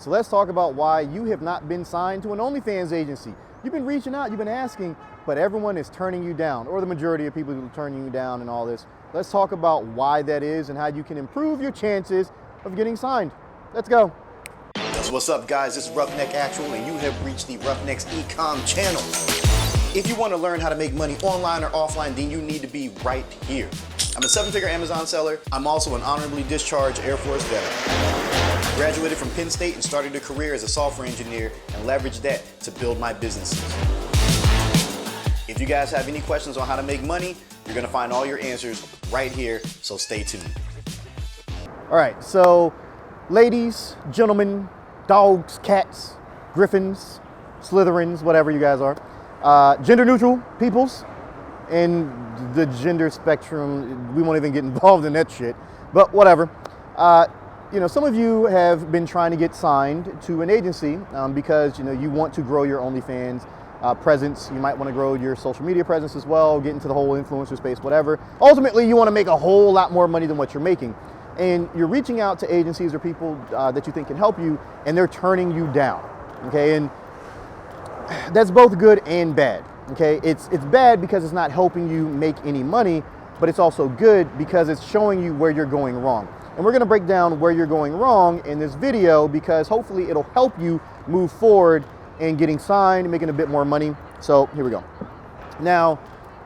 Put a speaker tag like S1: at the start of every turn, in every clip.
S1: So let's talk about why you have not been signed to an OnlyFans agency. You've been reaching out, you've been asking, but everyone is turning you down, or the majority of people are turning you down and all this. Let's talk about why that is and how you can improve your chances of getting signed. Let's go.
S2: What's up, guys? This is Roughneck Actual, and you have reached the Roughnecks Ecom channel. If you want to learn how to make money online or offline, then you need to be right here. I'm a 7-figure Amazon seller. I'm also an honorably discharged Air Force veteran. Graduated from Penn State and started a career as a software engineer and leveraged that to build my businesses. If you guys have any questions on how to make money, you're going to find all your answers right here, so stay tuned.
S1: All right, so ladies, gentlemen, dogs, cats, griffins, Slytherins, whatever you guys are, gender neutral peoples, and the gender spectrum, we won't even get involved in that shit, but whatever. You know, some of you have been trying to get signed to an agency because, you know, you want to grow your OnlyFans presence. You might want to grow your social media presence as well, get into the whole influencer space, whatever. Ultimately, you want to make a whole lot more money than what you're making. And you're reaching out to agencies or people that you think can help you, and they're turning you down, okay? And that's both good and bad, okay? It's bad because it's not helping you make any money, but it's also good because it's showing you where you're going wrong. And we're gonna break down where you're going wrong in this video because hopefully it'll help you move forward in getting signed, making a bit more money. So here we go. Now,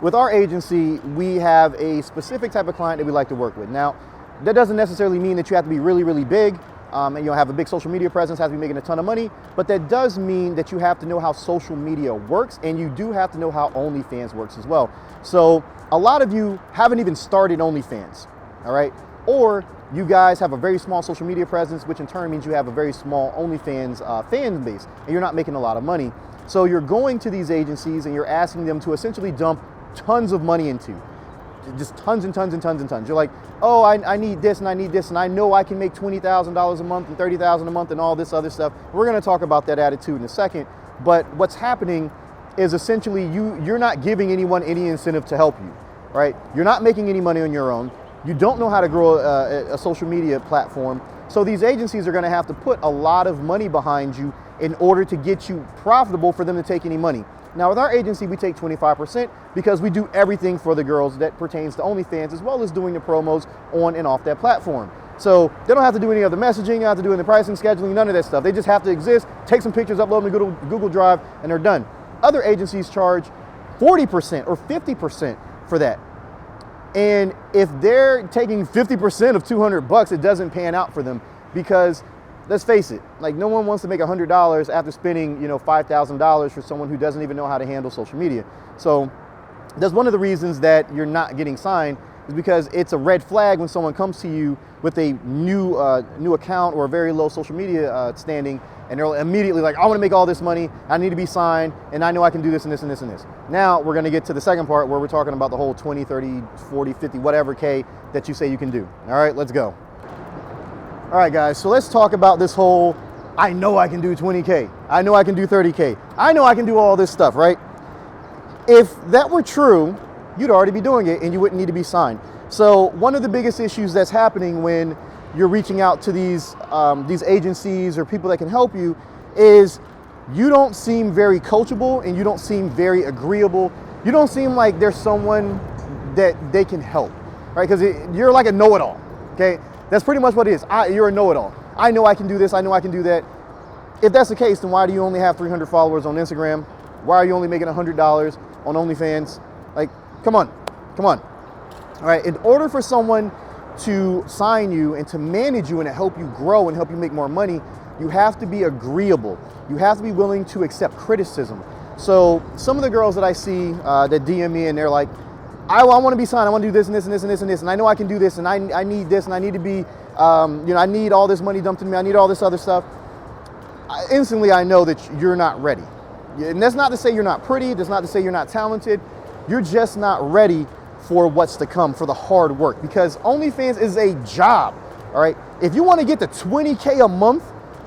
S1: with our agency, we have a specific type of client that we like to work with. Now, that doesn't necessarily mean that you have to be really, really big and you'll have a big social media presence, have to be making a ton of money, but that does mean that you have to know how social media works, and you do have to know how OnlyFans works as well. So a lot of you haven't even started OnlyFans, all right? Or you guys have a very small social media presence, which in turn means you have a very small OnlyFans fan base, and you're not making a lot of money. So you're going to these agencies and you're asking them to essentially dump tons of money into. Just tons and tons and tons and tons. You're like, oh, I need this and I need this, and I know I can make $20,000 a month and $30,000 a month and all this other stuff. We're gonna talk about that attitude in a second, but what's happening is essentially you're not giving anyone any incentive to help you, right? You're not making any money on your own. You don't know how to grow a social media platform. So these agencies are gonna have to put a lot of money behind you in order to get you profitable for them to take any money. Now with our agency, we take 25% because we do everything for the girls that pertains to OnlyFans, as well as doing the promos on and off that platform. So they don't have to do any other messaging, they don't have to do any pricing, scheduling, none of that stuff. They just have to exist, take some pictures, upload them to Google Drive, and they're done. Other agencies charge 40% or 50% for that. And if they're taking 50% of $200, it doesn't pan out for them because, let's face it, like no one wants to make $100 after spending, you know, $5,000 for someone who doesn't even know how to handle social media. So that's one of the reasons that you're not getting signed, is because it's a red flag when someone comes to you with a new account or a very low social media standing, and they're immediately like, I want to make all this money, I need to be signed, and I know I can do this and this and this and this. Now we're going to get to the second part where we're talking about the whole 20, 30, 40, 50, whatever K that you say you can do. All right, let's go. All right, guys, so let's talk about this whole, I know I can do 20K. I know I can do 30K. I know I can do all this stuff, right? If that were true, you'd already be doing it and you wouldn't need to be signed. So one of the biggest issues that's happening when you're reaching out to these agencies or people that can help you is you don't seem very coachable and you don't seem very agreeable. You don't seem like there's someone that they can help, right? Because you're like a know-it-all, okay? That's pretty much what it is. You're a know-it-all. I know I can do this, I know I can do that. If that's the case, then why do you only have 300 followers on Instagram? Why are you only making $100 on OnlyFans? Like, come on. All right, in order for someone to sign you and to manage you and to help you grow and help you make more money, you have to be agreeable. You have to be willing to accept criticism. So some of the girls that I see that DM me and they're like, I want to be signed, I want to do this and this and this and this and this, and I know I can do this, and I need this, and I need to be, you know, I need all this money dumped in me, I need all this other stuff. Instantly, I know that you're not ready. And that's not to say you're not pretty, that's not to say you're not talented, you're just not ready for what's to come, for the hard work, because OnlyFans is a job, all right? If you want to get to 20K a month,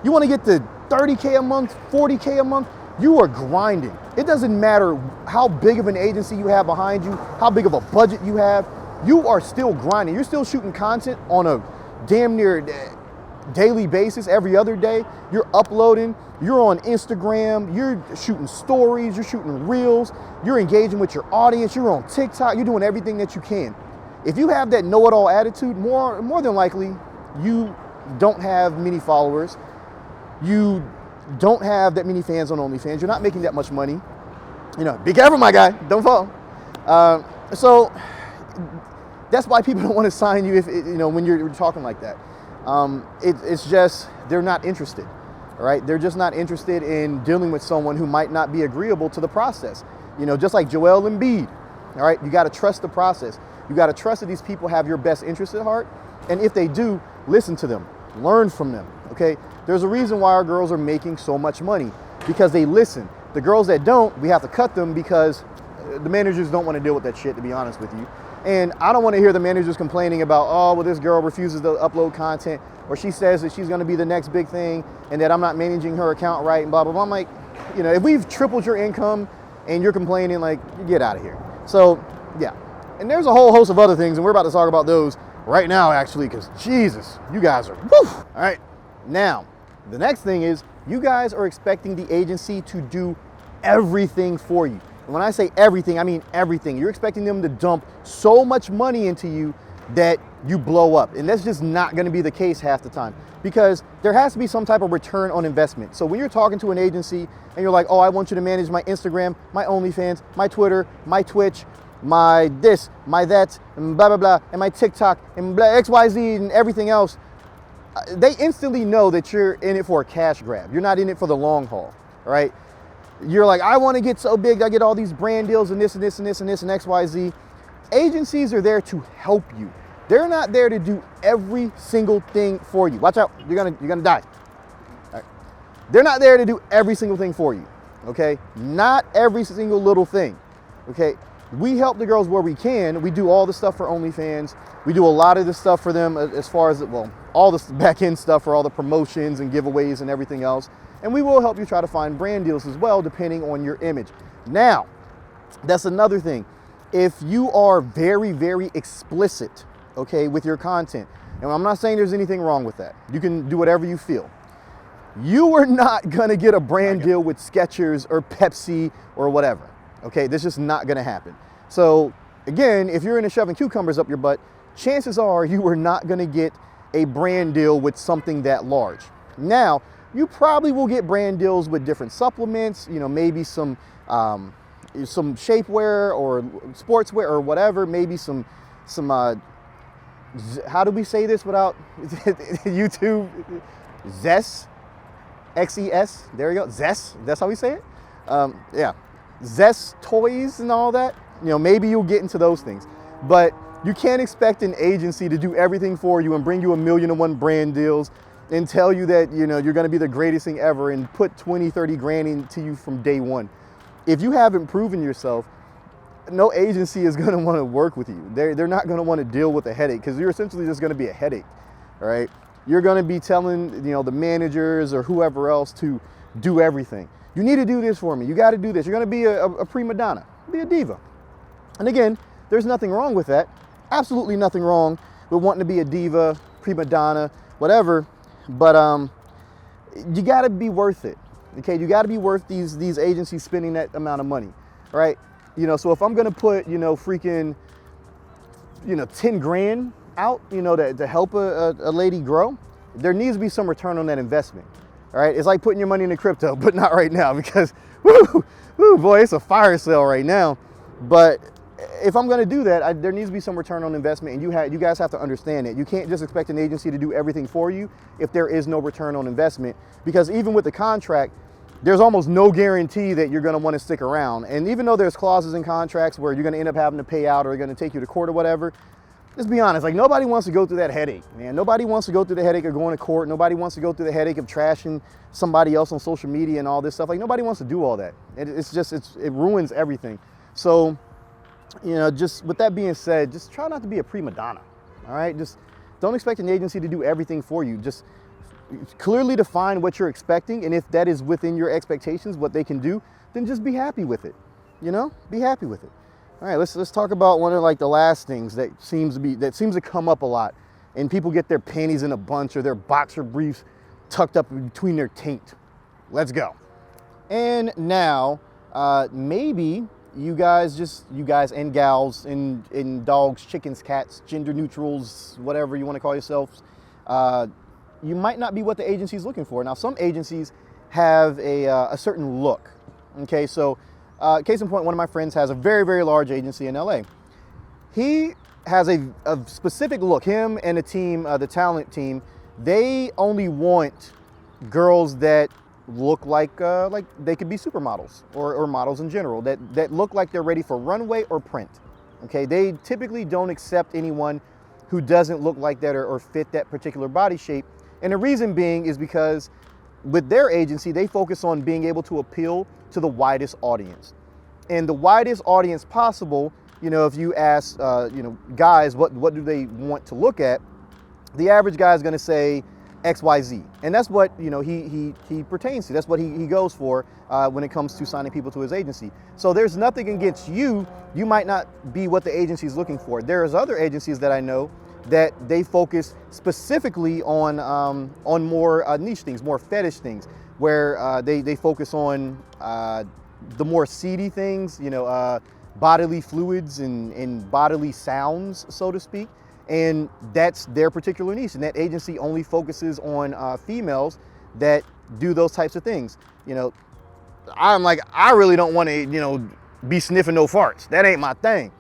S1: you want to get to 30K a month, 40K a month, you are grinding. It doesn't matter how big of an agency you have behind you, how big of a budget you have, you are still grinding. You're still shooting content on a damn near daily basis, every other day. You're uploading, you're on Instagram, you're shooting stories, you're shooting reels, you're engaging with your audience, you're on TikTok, you're doing everything that you can. If you have that know-it-all attitude, more than likely, you don't have many followers. You don't have that many fans on OnlyFans. You're not making that much money. Be careful, my guy. Don't fall. So that's why people don't want to sign you when you're talking like that. It's just they're not interested, all right? They're just not interested in dealing with someone who might not be agreeable to the process. Just like Joel Embiid, all right? You got to trust the process. You got to trust that these people have your best interest at heart. And if they do, listen to them, learn from them, okay? There's a reason why our girls are making so much money, because they listen. The girls that don't, we have to cut them because the managers don't want to deal with that shit, to be honest with you. And I don't want to hear the managers complaining about, oh, well, this girl refuses to upload content, or she says that she's going to be the next big thing and that I'm not managing her account right and blah, blah, blah. I'm like, if we've tripled your income and you're complaining, like, get out of here. So, yeah. And there's a whole host of other things, and we're about to talk about those right now, actually, because Jesus, you guys are, woo! All right. Now, the next thing is you guys are expecting the agency to do everything for you. And when I say everything, I mean everything. You're expecting them to dump so much money into you that you blow up. And that's just not going to be the case half the time, because there has to be some type of return on investment. So when you're talking to an agency and you're like, oh, I want you to manage my Instagram, my OnlyFans, my Twitter, my Twitch, my this, my that, and blah, blah, blah, and my TikTok, and blah, XYZ, and everything else, they instantly know that you're in it for a cash grab. You're not in it for the long haul, right? You're like, I want to get so big, I get all these brand deals and this and this and this and this and XYZ. Agencies are there to help you. They're not there to do every single thing for you. Watch out, you're gonna die. All right. They're not there to do every single thing for you, okay? Not every single little thing, okay? We help the girls where we can. We do all the stuff for OnlyFans. We do a lot of the stuff for them as far as, well, all the back end stuff for all the promotions and giveaways and everything else. And we will help you try to find brand deals as well, depending on your image. Now, that's another thing. If you are very, very explicit, okay, with your content, and I'm not saying there's anything wrong with that. You can do whatever you feel. You are not gonna get a brand deal with Skechers or Pepsi or whatever, okay? This is just not gonna happen. So again, if you're into shoving cucumbers up your butt, chances are you are not gonna get a brand deal with something that large. Now, you probably will get brand deals with different supplements, maybe some shapewear or sportswear or whatever, maybe some how do we say this without YouTube? Zest, X-E-S, there you go, Zest, that's how we say it? Yeah, Zest toys and all that, maybe you'll get into those things. But you can't expect an agency to do everything for you and bring you 1,000,001 brand deals and tell you that, you're gonna be the greatest thing ever and put 20, 30 grand into you from day one. If you haven't proven yourself, no agency is gonna wanna work with you. They're not gonna wanna deal with a headache, because you're essentially just gonna be a headache, all right? You're gonna be telling, the managers or whoever else to do everything. You need to do this for me. You gotta do this. You're gonna be a prima donna, be a diva. And again, there's nothing wrong with that. Absolutely nothing wrong with wanting to be a diva, prima donna, whatever. But you got to be worth it, okay? You got to be worth these agencies spending that amount of money, right? So if I'm gonna put, freaking, 10 grand out, to help a lady grow, there needs to be some return on that investment, all right? It's like putting your money into crypto, but not right now, because, woo, boy, it's a fire sale right now. But if I'm gonna do that, there needs to be some return on investment, and you guys have to understand it. You can't just expect an agency to do everything for you if there is no return on investment, because even with the contract, there's almost no guarantee that you're gonna wanna stick around. And even though there's clauses in contracts where you're gonna end up having to pay out or they're gonna take you to court or whatever, let's be honest, like, nobody wants to go through that headache, man. Nobody wants to go through the headache of going to court. Nobody wants to go through the headache of trashing somebody else on social media and all this stuff. Like, nobody wants to do all that. It ruins everything. So, just with that being said, just try not to be a prima donna, all right? Just don't expect an agency to do everything for you. Just clearly define what you're expecting, and if that is within your expectations, what they can do, then just be happy with it, Be happy with it. All right, let's talk about one of, like, the last things that seems to come up a lot, and people get their panties in a bunch or their boxer briefs tucked up between their taint. Let's go. And now, maybe you guys and gals and dogs, chickens, cats, gender neutrals, whatever you want to call yourselves, you might not be what the agency is looking for. Now, some agencies have a certain look. Okay, so case in point, one of my friends has a very, very large agency in LA. He has a specific look. Him and the team, the talent team, they only want girls that look like they could be supermodels or models in general, that look like they're ready for runway or print. Okay, they typically don't accept anyone who doesn't look like that or fit that particular body shape. And the reason being is because with their agency, they focus on being able to appeal to the widest audience. And the widest audience possible, you know, if you ask, guys, what do they want to look at? The average guy is going to say XYZ. And that's what, he pertains to. That's what he goes for when it comes to signing people to his agency. So there's nothing against you. You might not be what the agency is looking for. There's other agencies that I know that they focus specifically on more niche things, more fetish things, where they focus on the more seedy things, bodily fluids and bodily sounds, so to speak. And that's their particular niche. And that agency only focuses on females that do those types of things. I'm like, I really don't want to, be sniffing no farts. That ain't my thing.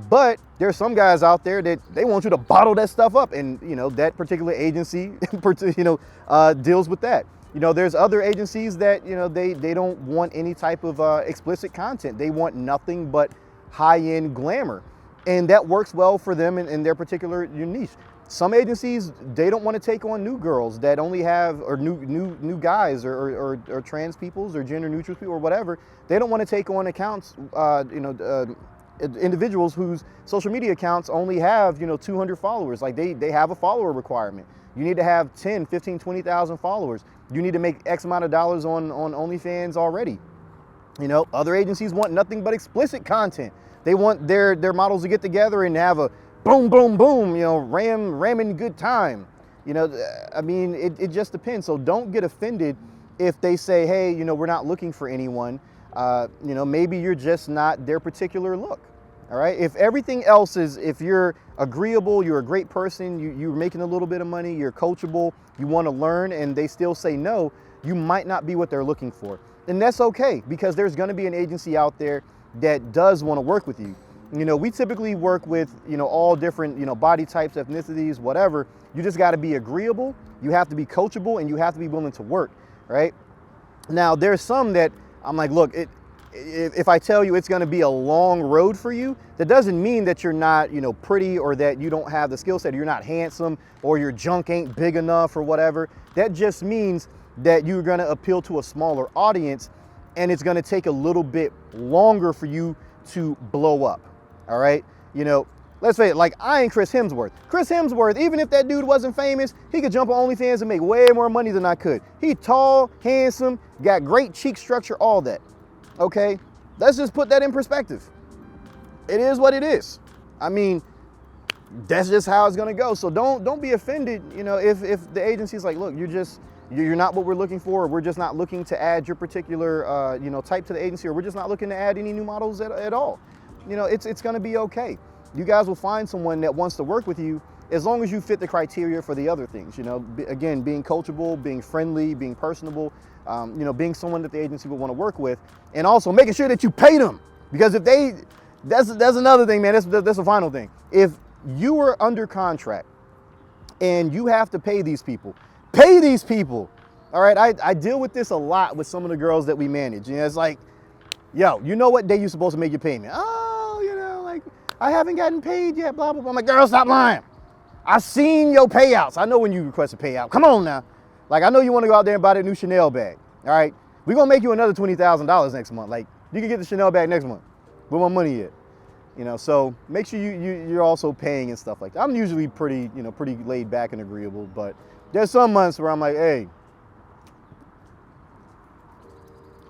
S1: But there's some guys out there that they want you to bottle that stuff up. And, that particular agency, deals with that. There's other agencies that, they don't want any type of explicit content. They want nothing but high-end glamour. And that works well for them in their particular niche. Some agencies, they don't want to take on new girls that only have, or new guys or trans peoples or gender neutral people or whatever. They don't want to take on accounts, individuals whose social media accounts only have, 200 followers. Like they have a follower requirement. You need to have 10, 15, 20,000 followers. You need to make X amount of dollars on OnlyFans already. Other agencies want nothing but explicit content. They want their models to get together and have a boom, boom, boom, ramming good time. It just depends. So don't get offended if they say, hey, we're not looking for anyone. Maybe you're just not their particular look. All right. If everything else is, if you're agreeable, you're a great person, you're making a little bit of money, you're coachable, you want to learn, and they still say no, you might not be what they're looking for. And that's okay, because there's going to be an agency out there that does want to work with you. We typically work with, all different, body types, ethnicities, whatever. You just got to be agreeable. You have to be coachable, and you have to be willing to work, right? Now, there's some that I'm like, look, if I tell you it's going to be a long road for you, that doesn't mean that you're not, pretty, or that you don't have the skill set, or you're not handsome, or your junk ain't big enough or whatever. That just means that you're going to appeal to a smaller audience, and it's going to take a little bit longer for you to blow up. All right. Let's say, like, I ain't Chris Hemsworth. Chris Hemsworth, even if that dude wasn't famous, he could jump on OnlyFans and make way more money than I could. He's tall, handsome, got great cheek structure, all that. Okay. Let's just put that in perspective. It is what it is. That's just how it's going to go. So don't be offended, if the agency's like, look, you're not what we're looking for, or we're just not looking to add your particular, type to the agency, or we're just not looking to add any new models at all. It's going to be okay. You guys will find someone that wants to work with you as long as you fit the criteria for the other things. Again, being coachable, being friendly, being personable, being someone that the agency will want to work with, and also making sure that you pay them. Because that's another thing, man. That's the final thing. If you were under contract and you have to pay these people. All right, I deal with this a lot with some of the girls that we manage. It's like, yo, what day you supposed to make your payment? Oh, I haven't gotten paid yet, blah, blah, blah. I'm like, girl, stop lying. I seen your payouts. I know when you request a payout. Come on now. Like, I know you want to go out there and buy that new Chanel bag. All right, we're going to make you another $20,000 next month. Like, you can get the Chanel bag next month. Where my money at? So make sure you're also paying and stuff like that. I'm usually pretty laid back and agreeable, but there's some months where I'm like, hey,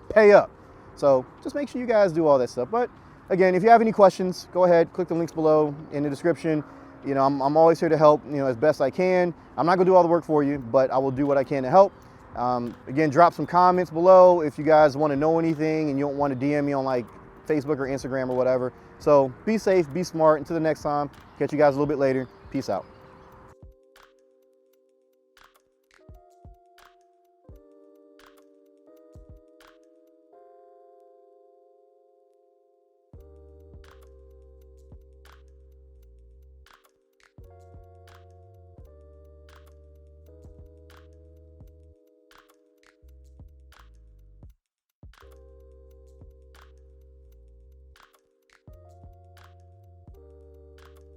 S1: pay up. So just make sure you guys do all that stuff. But again, if you have any questions, go ahead, click the links below in the description. You know, I'm always here to help, you know, as best I can. I'm not gonna do all the work for you, but I will do what I can to help. Again, drop some comments below if you guys want to know anything and you don't want to DM me on like Facebook or Instagram or whatever. So be safe, be smart. Until the next time, catch you guys a little bit later. Peace out.